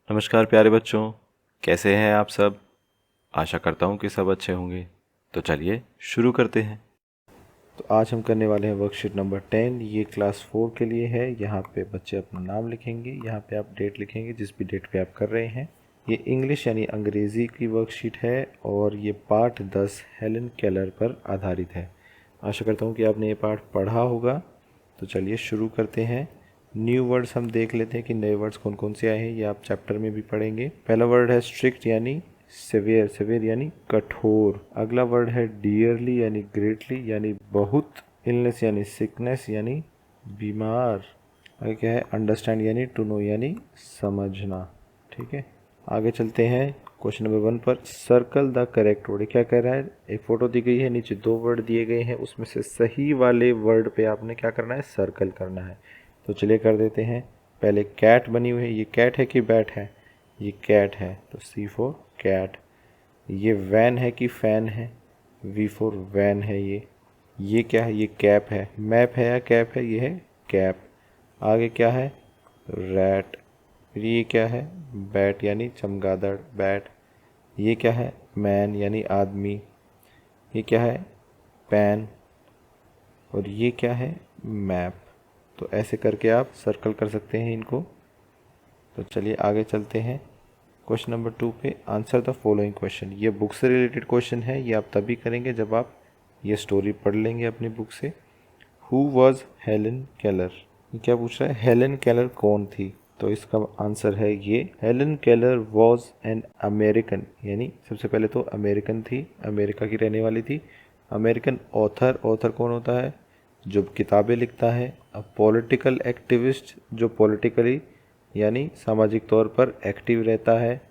नमस्कार प्यारे बच्चों, कैसे हैं आप सब। आशा करता हूँ कि सब अच्छे होंगे। तो चलिए शुरू करते हैं। तो आज हम करने वाले हैं वर्कशीट नंबर 10। ये क्लास 4 के लिए है। यहाँ पे बच्चे अपना नाम लिखेंगे, यहाँ पे आप डेट लिखेंगे जिस भी डेट पे आप कर रहे हैं। ये इंग्लिश यानी अंग्रेज़ी की वर्कशीट है और ये पार्ट 10 हेलन केलर पर आधारित है। आशा करता हूँ कि आपने ये पार्ट पढ़ा होगा। तो चलिए शुरू करते हैं। न्यू वर्ड्स हम देख लेते हैं कि नए वर्ड्स कौन कौन से आए हैं। ये आप चैप्टर में भी पढ़ेंगे। पहला वर्ड है स्ट्रिक्ट यानी सेवियर, सेवियर यानी कठोर। अगला वर्ड है डियरली यानी ग्रेटली यानी बहुत। इलनेस यानी सिकनेस यानी बीमार। आगे क्या है अंडरस्टैंड यानी टू नो यानी समझना। ठीक है, आगे चलते हैं क्वेश्चन नंबर 1 पर। Circle the correct word. क्या कह रहा है, एक फोटो दी गई है, नीचे 2 वर्ड दिए गए हैं, उसमें से सही वाले वर्ड पे आपने क्या करना है, सर्कल करना है। तो चलिए कर देते हैं। पहले कैट बनी हुई है, ये कैट है कि बैट है, ये कैट है, तो सी फॉर कैट। ये वैन है कि फैन है, वी फॉर वैन है। ये क्या है, ये कैप है। मैप है या कैप है, ये है कैप। आगे क्या है, रैट। फिर ये क्या है, बैट यानी चमगादड़, बैट। ये क्या है, मैन यानी आदमी। ये क्या है, पैन। और ये क्या है, मैप। तो ऐसे करके आप सर्कल कर सकते हैं इनको। तो चलिए आगे चलते हैं क्वेश्चन नंबर 2 पे। Answer the following question. ये बुक से रिलेटेड क्वेश्चन है, ये आप तभी करेंगे जब आप ये स्टोरी पढ़ लेंगे अपनी बुक से। Who was Helen Keller. ये क्या पूछ रहा है, हेलन केलर कौन थी। तो इसका आंसर है ये, Helen Keller was an American, यानी सबसे पहले तो अमेरिकन थी, अमेरिका की रहने वाली थी। अमेरिकन ऑथर, ऑथर कौन होता है, जो किताबें लिखता है। अ पॉलिटिकल एक्टिविस्ट, जो पॉलिटिकली यानी सामाजिक तौर पर एक्टिव रहता है।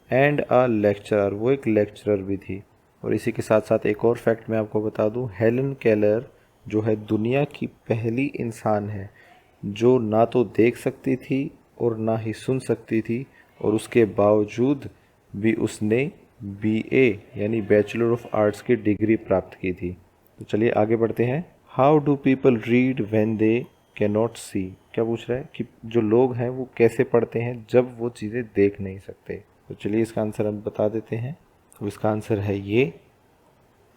एंड अ लेक्चरर, वो एक लेक्चरर भी थी। और इसी के साथ साथ एक और फैक्ट मैं आपको बता दूं, हेलन केलर जो है दुनिया की पहली इंसान है जो ना तो देख सकती थी और ना ही सुन सकती थी, और उसके बावजूद भी उसने बीए यानी बैचलर ऑफ आर्ट्स की डिग्री प्राप्त की थी। तो चलिए आगे बढ़ते हैं। How do people read when they can not see. क्या पूछ रहा है कि जो लोग हैं वो कैसे पढ़ते हैं जब वो चीज़ें देख नहीं सकते। तो चलिए इसका आंसर हम बता देते हैं। तो इसका आंसर है ये,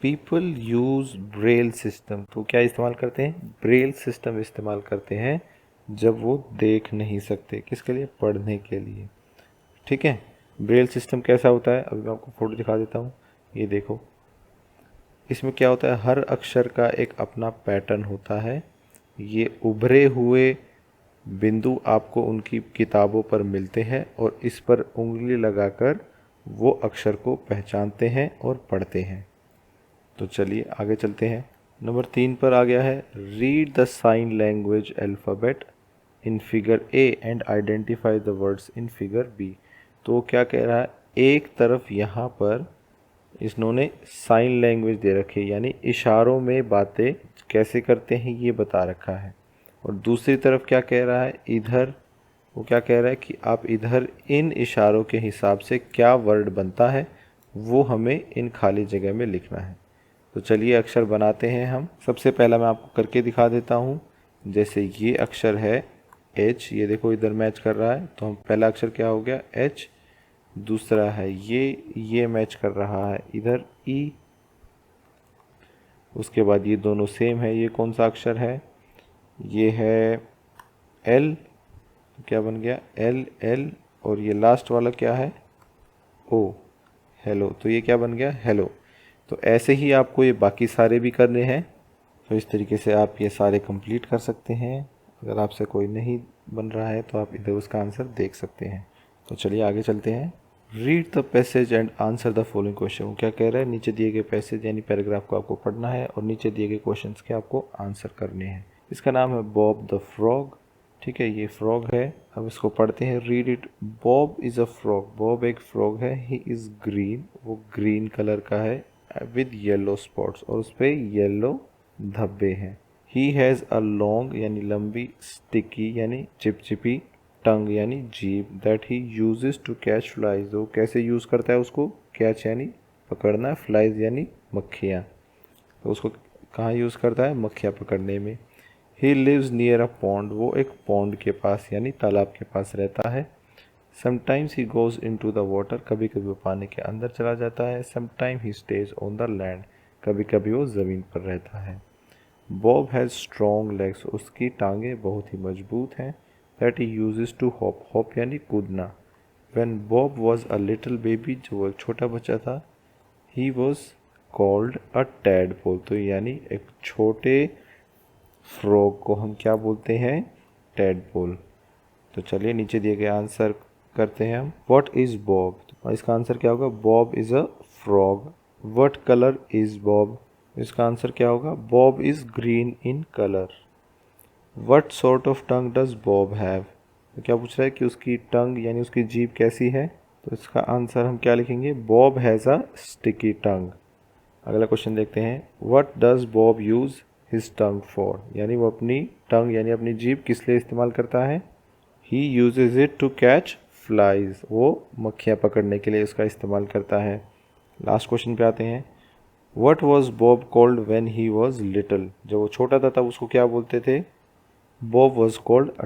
पीपल यूज़ ब्रेल सिस्टम। तो क्या इस्तेमाल करते हैं, ब्रेल सिस्टम इस्तेमाल करते हैं जब वो देख नहीं सकते। किसके लिए, पढ़ने के लिए। ठीक है, ब्रेल सिस्टम कैसा होता है, अभी मैं आपको फोटो दिखा देता हूँ। ये देखो, इसमें क्या होता है, हर अक्षर का एक अपना पैटर्न होता है। ये उभरे हुए बिंदु आपको उनकी किताबों पर मिलते हैं और इस पर उंगली लगाकर वो अक्षर को पहचानते हैं और पढ़ते हैं। तो चलिए आगे चलते हैं। नंबर 3 पर आ गया है, read the sign language alphabet in figure A and identify the words in figure B. तो क्या कह रहा है, एक तरफ यहाँ पर इन्होंने साइन लैंग्वेज दे रखी है, यानी इशारों में बातें कैसे करते हैं ये बता रखा है। और दूसरी तरफ क्या कह रहा है, इधर वो क्या कह रहा है कि आप इधर इन इशारों के हिसाब से क्या वर्ड बनता है वो हमें इन खाली जगह में लिखना है। तो चलिए अक्षर बनाते हैं हम। सबसे पहला मैं आपको करके दिखा देता हूँ। जैसे ये अक्षर है एच, ये देखो इधर मैच कर रहा है, तो हम पहला अक्षर क्या हो गया, एच। दूसरा है ये मैच कर रहा है इधर ई। उसके बाद ये दोनों सेम है, ये कौन सा अक्षर है, ये है एल। तो क्या बन गया, एल एल। और ये लास्ट वाला क्या है, ओ, हेलो। तो ये क्या बन गया, हेलो। तो ऐसे ही आपको ये बाकी सारे भी करने हैं। तो इस तरीके से आप ये सारे कंप्लीट कर सकते हैं। अगर आपसे कोई नहीं बन रहा है तो आप इधर उसका आंसर देख सकते हैं। तो चलिए आगे चलते हैं। Read the passage and answer the following question. क्या कह रहा है, नीचे दिए गए पैसेज यानी पैराग्राफ को आपको पढ़ना है और नीचे दिए गए क्वेश्चंस के आपको आंसर करने हैं। इसका नाम है बॉब द फ्रॉग। ठीक है, ये फ्रॉग है। अब इसको पढ़ते हैं, read it. Bob is a frog, Bob एक फ्रॉग है। ही इज़ ग्रीन, वो ग्रीन कलर का है, विद येलो स्पॉट्स, और उस पर येलो धब्बे हैं। ही हैज़ अ लॉन्ग यानी लंबी, स्टिकी यानी चिपचिपी, टंग यानी जीभ, that he uses to catch flies. वो कैसे यूज़ करता है उसको, कैच यानी पकड़ना, फ्लाइज यानी मक्खियाँ। तो उसको कहाँ यूज़ करता है, मक्खियाँ पकड़ने में। He lives near a pond, वो एक पॉन्ड के पास यानी तालाब के पास रहता है। Sometimes he goes into the water, कभी कभी वो पानी के अंदर चला जाता है। Sometime he stage on the land, कभी कभी वो ज़मीन पर रहता है। बॉब हैज़ स्ट्रॉन्ग लेग्स, उसकी टांगें बहुत ही मजबूत हैं। That he uses to hop, hop यानी कूदना। When Bob was a little baby, जो वो एक छोटा बच्चा था, he was called a tadpole, तो यानी एक छोटे फ्रॉग को हम क्या बोलते हैं? टैडपोल। तो चलिए नीचे दिए गए आंसर करते हैं हम। व्हाट इज बॉब, तो इसका आंसर क्या होगा? Bob is a frog. What colour is Bob, इसका आंसर क्या होगा? Bob is green in colour. What sort of tongue does Bob have, तो क्या पूछ रहा है कि उसकी टंग यानी उसकी जीभ कैसी है? तो इसका आंसर हम क्या लिखेंगे? Bob has a sticky tongue. अगला क्वेश्चन देखते हैं। What does Bob use his tongue for, यानी वो अपनी टंग यानी अपनी जीभ किस लिए इस्तेमाल करता है? He uses it to catch flies, वो मक्खियाँ पकड़ने के लिए इसका इस्तेमाल करता है। लास्ट क्वेश्चन पे आते हैं। What was Bob called when he was little, जब वो छोटा था तब उसको क्या बोलते थे? Bob was called a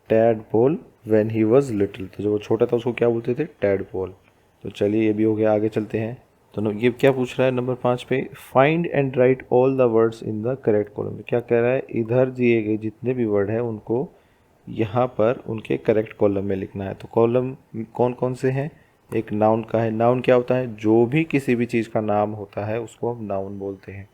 tadpole when he was little, तो जब वो छोटा था उसको क्या बोलते थे? टैडपोल। तो चलिए ये भी हो गया, आगे चलते हैं। तो ये क्या पूछ रहा है नंबर 5 पे? Find and right all the words in the correct column. क्या कह रहा है? इधर दिए गए जितने भी वर्ड हैं उनको यहाँ पर उनके करेक्ट कॉलम में लिखना है। तो कॉलम कौन कौन से हैं? एक नाउन का है। नाउन क्या होता है? जो भी किसी भी चीज़ का नाम होता है उसको हम नाउन बोलते हैं।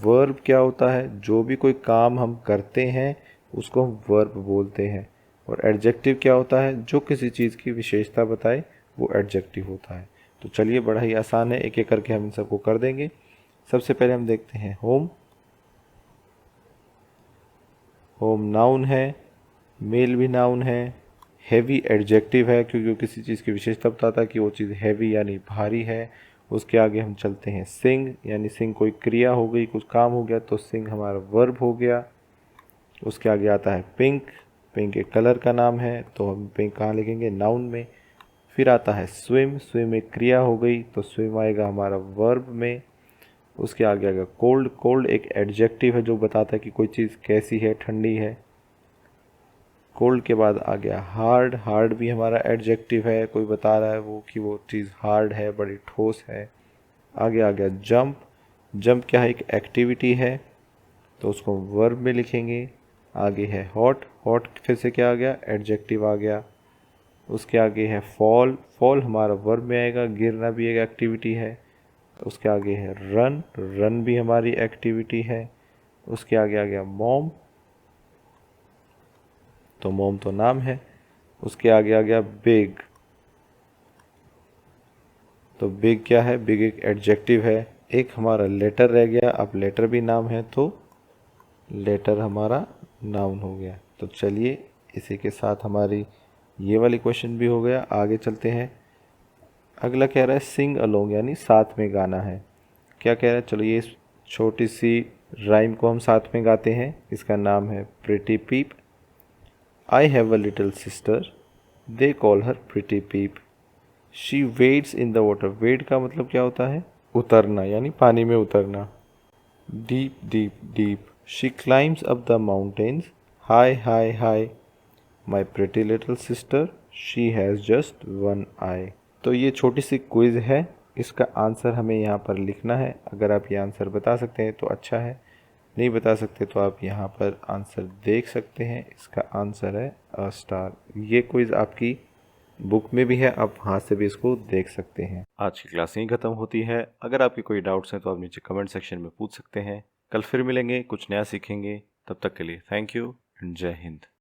वर्ब क्या होता है? जो भी कोई काम हम करते हैं उसको हम वर्ब बोलते हैं। और एडजेक्टिव क्या होता है? जो किसी चीज़ की विशेषता बताए वो एडजेक्टिव होता है। तो चलिए बड़ा ही आसान है, एक एक करके हम इन सबको कर देंगे। सबसे पहले हम देखते हैं होम। होम नाउन है, मेल भी नाउन है, हैवी एडजेक्टिव है क्योंकि वो किसी चीज़ की विशेषता बताता है कि वो चीज़ हैवी यानी भारी है। उसके आगे हम चलते हैं सिंग, यानी सिंग कोई क्रिया हो गई, कुछ काम हो गया, तो सिंग हमारा वर्ब हो गया। उसके आगे आता है पिंक, पिंक एक कलर का नाम है तो हम पिंक कहाँ लिखेंगे? नाउन में। फिर आता है स्विम, स्विम एक क्रिया हो गई तो स्विम आएगा हमारा वर्ब में। उसके आगे आएगा कोल्ड, कोल्ड एक एडजेक्टिव है जो बताता है कि कोई चीज़ कैसी है, ठंडी है। कोल्ड के बाद आ गया हार्ड, हार्ड भी हमारा एडजेक्टिव है, कोई बता रहा है वो कि वो चीज़ हार्ड है, बड़ी ठोस है। आगे आ गया जंप, जंप क्या है? एक एक्टिविटी है तो उसको वर्ब में लिखेंगे। आगे है हॉट, हॉट फिर से क्या आ गया? एडजेक्टिव आ गया। उसके आगे है फॉल, फॉल हमारा वर्ब में आएगा, गिरना भी एक एक्टिविटी है। उसके आगे है रन, रन भी हमारी एक्टिविटी है। उसके आगे आ गया मॉम, तो मॉम तो नाम है। उसके आगे आ गया बिग, तो बिग क्या है? बिग एक एडजेक्टिव है। एक हमारा लेटर रह गया, अब लेटर भी नाम है तो लेटर हमारा नाउन हो गया। तो चलिए इसी के साथ हमारी ये वाली क्वेश्चन भी हो गया। आगे चलते हैं। अगला कह रहा है सिंग अलोंग, यानी साथ में गाना है। क्या कह रहा है? चलो ये छोटी सी राइम को हम साथ में गाते हैं। इसका नाम है pretty peep. I have a little sister, they call her pretty peep. She wades in the water, wade का मतलब क्या होता है? उतरना, यानी पानी में उतरना। Deep deep deep. She climbs up the mountains, high high high. My pretty little sister, she has just one eye. तो ये छोटी सी क्विज़ है, इसका आंसर हमें यहाँ पर लिखना है। अगर आप ये आंसर बता सकते हैं तो अच्छा है, नहीं बता सकते तो आप यहाँ पर आंसर देख सकते हैं। इसका आंसर है अ स्टार। ये क्विज़ आपकी बुक में भी है, आप हाथ से भी इसको देख सकते हैं। आज की क्लास यहीं ख़त्म होती है। अगर आपके कोई डाउट्स हैं तो आप नीचे कमेंट सेक्शन में पूछ सकते हैं। कल फिर मिलेंगे, कुछ नया सीखेंगे। तब तक के लिए थैंक यू एंड जय हिंद।